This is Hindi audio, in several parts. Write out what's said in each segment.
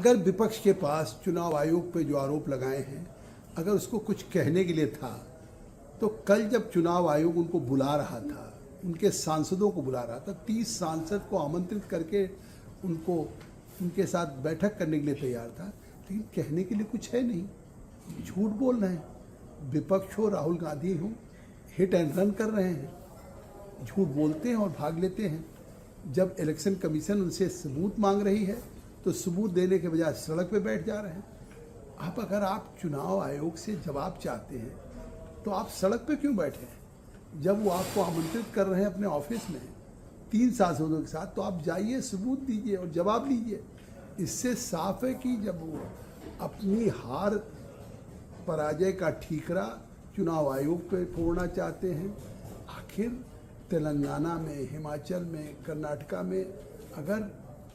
अगर विपक्ष के पास चुनाव आयोग पे जो आरोप लगाए हैं, अगर उसको कुछ कहने के लिए था, तो कल जब चुनाव आयोग उनको बुला रहा था, उनके सांसदों को बुला रहा था, 30 सांसद को आमंत्रित करके उनको उनके साथ बैठक करने के लिए तैयार था, लेकिन कहने के लिए कुछ है नहीं, झूठ बोल रहे हैं। विपक्ष हो, राहुल गांधी हो, हिट एंड रन कर रहे हैं, झूठ बोलते हैं और भाग लेते हैं। जब इलेक्शन कमीशन उनसे सबूत मांग रही है तो सबूत देने के बजाय सड़क पे बैठ जा रहे हैं। अगर आप चुनाव आयोग से जवाब चाहते हैं तो आप सड़क पे क्यों बैठे हैं? जब वो आपको आमंत्रित कर रहे हैं अपने ऑफिस में 3 सांसदों के साथ, तो आप जाइए, सबूत दीजिए और जवाब लीजिए। इससे साफ है कि जब वो अपनी हार पराजय का ठीकरा चुनाव आयोग पे फोड़ना चाहते हैं। आखिर तेलंगाना में, हिमाचल में, कर्नाटका में अगर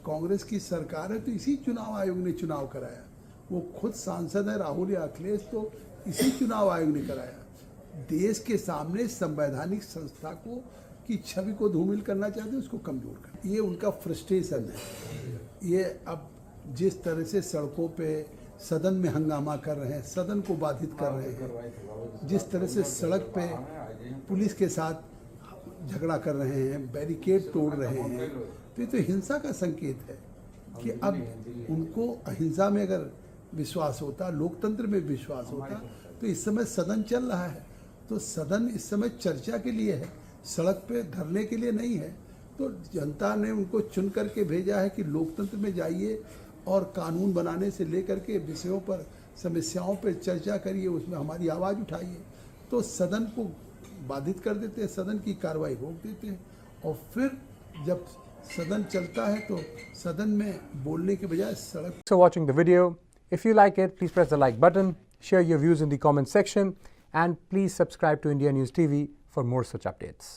कांग्रेस की सरकार है तो इसी चुनाव आयोग ने चुनाव कराया। वो खुद सांसद है राहुल या अखिलेश, तो इसी चुनाव आयोग ने कराया। देश के सामने संवैधानिक संस्था को की छवि को धूमिल करना चाहते हैं, उसको कमजोर कर। ये उनका फ्रस्ट्रेशन है। ये अब जिस तरह से सड़कों पे सदन में हंगामा कर रहे हैं, सदन को बाधित कर रहे हैं, जिस तरह से सड़क पे पुलिस के साथ झगड़ा कर रहे हैं, बैरिकेड तोड़ रहे हैं, तो ये तो हिंसा का संकेत है कि अब उनको अहिंसा में अगर विश्वास होता, लोकतंत्र में विश्वास होता, तो इस समय सदन चल रहा है। तो सदन इस समय चर्चा के लिए है, सड़क पे धरने के लिए नहीं है। तो जनता ने उनको चुन करके भेजा है कि लोकतंत्र में जाइए और कानून बनाने से लेकर के विषयों पर, समस्याओं पर चर्चा करिए, उसमें हमारी आवाज़ उठाइए। तो सदन को बाधित कर देते हैं, सदन की कार्रवाई रोक देते हैं, और फिर जब सदन चलता है तो सदन में बोलने के बजाय सड़क। So watching the video, if you like it, please press the like button, share your views in the comment section, and please subscribe to India News TV for more such updates.